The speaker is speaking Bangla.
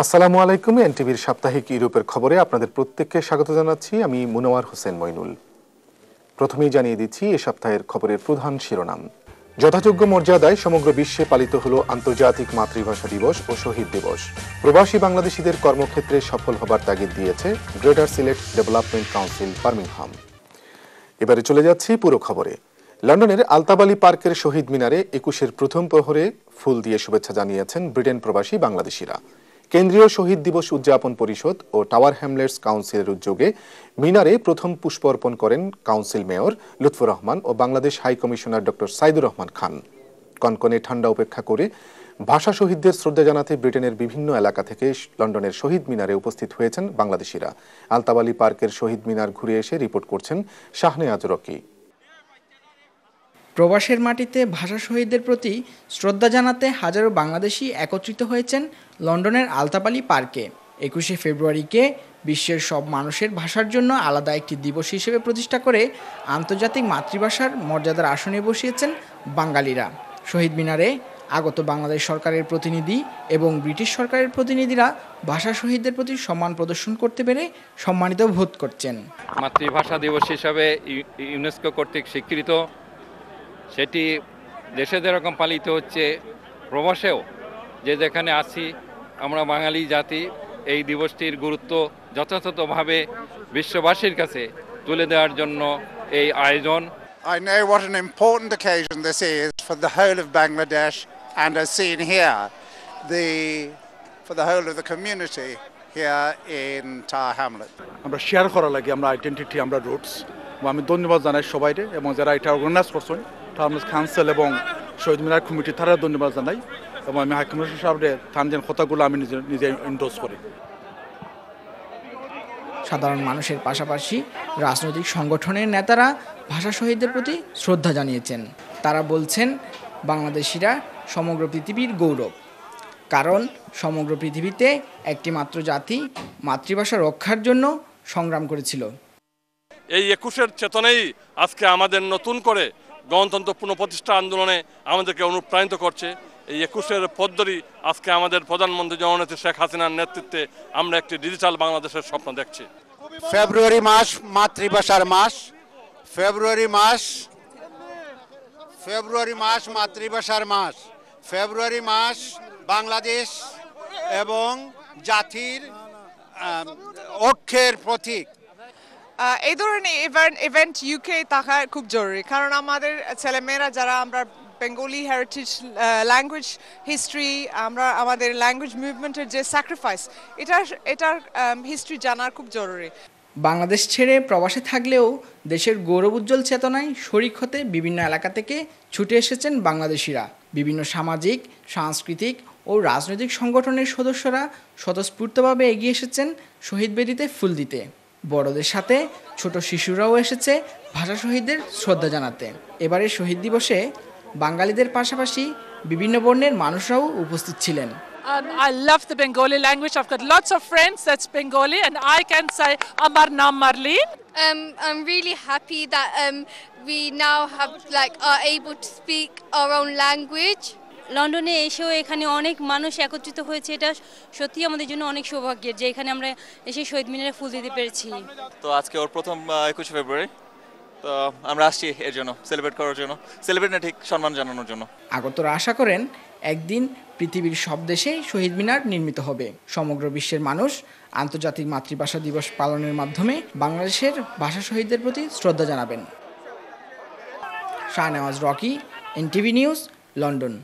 আসসালামু আলাইকুম। এনটিভির সাপ্তাহিক ইউরোপের খবরে আপনাদের প্রত্যেককে স্বাগত জানাচ্ছি। আমি মুনওয়ার হোসেন মইনুল। প্রথমেই জানিয়ে দিচ্ছি এ সপ্তাহের খবরের প্রধান শিরোনাম। যথাযোগ্য মর্যাদায় সমগ্র বিশ্বে পালিত হল আন্তর্জাতিক মাতৃভাষা দিবস ও শহীদ দিবস। প্রবাসী বাংলাদেশিদের কর্মক্ষেত্রে সফল হবার তাগিদ দিয়েছে greater Sylhet development council Birmingham. এবারে চলে যাচ্ছি পুরো খবরে। লন্ডনের আলতাবালি পার্কের শহীদ মিনারে ২১-এর প্রথম প্রহরে ফুল দিয়ে শুভেচ্ছা জানিয়েছেন ব্রিটেন প্রবাসী বাংলাদেশিরা। কেন্দ্রীয় শহীদ দিবস উদযাপন পরিষদ ও টাওয়ার হ্যামলেটস কাউন্সিলের উদ্যোগে মিনারে প্রথম পুষ্প অর্পণ করেন কাউন্সিল মেয়র লুৎফুর রহমান ও Bangladesh high commissioner doctor Saidur Rahman Khan. কনকনে ঠান্ডা উপেক্ষা করে ভাষা শহীদদের শ্রদ্ধা জানাতে ব্রিটেনের বিভিন্ন এলাকা থেকে লন্ডনের শহীদ মিনারে উপস্থিত হয়েছেন বাংলাদেশিরা। আলতাবালি পার্কের শহীদ মিনার ঘুরে এসে রিপোর্ট করছেন শাহনেয়াজ রকি। প্রবাসের মাটিতে ভাষা শহীদদের প্রতি শ্রদ্ধা জানাতে হাজারো বাংলাদেশি একত্রিত হয়েছেন লন্ডনের আলতাবালি পার্কে। ২১শে ফেব্রুয়ারিকে বিশ্বের সব মানুষের ভাষার জন্য আলাদা একটি দিবস হিসেবে প্রতিষ্ঠা করে আন্তর্জাতিক মাতৃভাষার মর্যাদার আসনে বসিয়েছেন বাঙালিরা। শহীদ মিনারে আগত বাংলাদেশ সরকারের প্রতিনিধি এবং ব্রিটিশ সরকারের প্রতিনিধিরা ভাষা শহীদদের প্রতি সম্মান প্রদর্শন করতে পেরে সম্মানিত বোধ করছেন। মাতৃভাষা দিবস হিসাবে ইউনেস্কো কর্তৃক স্বীকৃত, সেটি দেশে যেরকম পালিত হচ্ছে, প্রবাসেও যে যেখানে আছি আমরা বাঙালি জাতি এই দিবসটির গুরুত্ব যথাযথভাবে বিশ্ববাসীর কাছে তুলে দেওয়ার জন্য এই আয়োজন। I know what an important occasion this is for the whole of Bangladesh and as seen here, for the whole of the community here in Tower Hamlet. আমরা শেয়ার করা লাগে আমরা আইডেন্টিটি, আমরা রুটস। আমি ধন্যবাদ জানাই সবাইকে এবং যারা এটা অর্গানাইজ করছেন কাউন্সিল এবং শহীদ মিনার কমিটি, তারা ধন্যবাদ জানাই এবং আমি হাই কমিশনার সাহেবের থানজেন কথাগুলো আমি নিজে এন্ডোর্স করি। সাধারণ মানুষের পাশাপাশি রাজনৈতিক সংগঠনের নেতারা ভাষা শহীদদের প্রতি শ্রদ্ধা জানিয়েছেন। তারা বলছেন বাংলাদেশিরা সমগ্র পৃথিবীর গৌরব, কারণ সমগ্র পৃথিবীতে একটি মাত্র জাতি মাতৃভাষা রক্ষার জন্য সংগ্রাম করেছিল। এই ২১-এর চেতনাই আজকে আমাদের নতুন করে গণতন্ত্র পুনঃপ্রতিষ্ঠা আন্দোলনে আমাদেরকে অনুপ্রাণিত করছে। এই ২১-এর পদ্ধতি আজকে আমাদের প্রধানমন্ত্রী জননেত্রী শেখ হাসিনার নেতৃত্বে আমরা একটি ডিজিটাল বাংলাদেশের স্বপ্ন দেখছি। ফেব্রুয়ারি মাস মাতৃভাষার মাস, ফেব্রুয়ারি মাস মাতৃভাষার মাস, ফেব্রুয়ারি মাস বাংলাদেশ এবং জাতির ঐক্যের প্রতীক। এই ধরনের ইভেন্ট ইউকে থাকা খুব জরুরি, কারণ আমাদের ছেলেমেয়েরা যারা আমরা বেঙ্গলি হেরিটেজ, ল্যাঙ্গুয়েজ হিস্ট্রি, আমরা আমাদের ল্যাঙ্গুয়েজ মুভমেন্টের যে স্যাক্রিফাইস, এটার হিস্ট্রি জানার খুব জরুরি। বাংলাদেশ ছেড়ে প্রবাসে থাকলেও দেশের গৌরব উজ্জ্বল চেতনায় শরিক হতে বিভিন্ন এলাকা থেকে ছুটে এসেছেন বাংলাদেশিরা। বিভিন্ন সামাজিক, সাংস্কৃতিক ও রাজনৈতিক সংগঠনের সদস্যরা স্বতঃস্ফূর্তভাবে এগিয়ে এসেছেন শহীদ বেদিতে ফুল দিতে। বড়দের সাথে ছোট শিশুরাও এসেছে ভাষা শহীদদের শ্রদ্ধা জানাতে। এবারে শহীদ দিবসে বাঙালিদের পাশাপাশি বিভিন্ন বর্ণের মানুষরাও উপস্থিত ছিলেন। I love the Bengali language. I've got lots of friends that's Bengali and I can say Amar Naam Marleen. I'm really happy that we now are able to speak our own language. লন্ডনে এসেও এখানে অনেক মানুষ একত্রিত হয়েছে, এটা সত্যি আমাদের জন্য অনেক সৌভাগ্যের যে এখানে আমরা এসে শহীদ মিনারে ফুল দিতে পেরেছি। তো আজকে ওর প্রথম ২১ ফেব্রুয়ারি, তো আমরা আসছি এর জন্য, সেলিব্রেট করার জন্য, সেলিব্রেট না ঠিক সম্মান জানানোর জন্য। আগতরা আশা করেন একদিন পৃথিবীর সব দেশে শহীদ মিনার নির্মিত হবে। সমগ্র বিশ্বের মানুষ আন্তর্জাতিক মাতৃভাষা দিবস পালনের মাধ্যমে বাংলাদেশের ভাষা শহীদদের প্রতি শ্রদ্ধা জানাবেন। Shahnewaz Rocky, NTV news, London.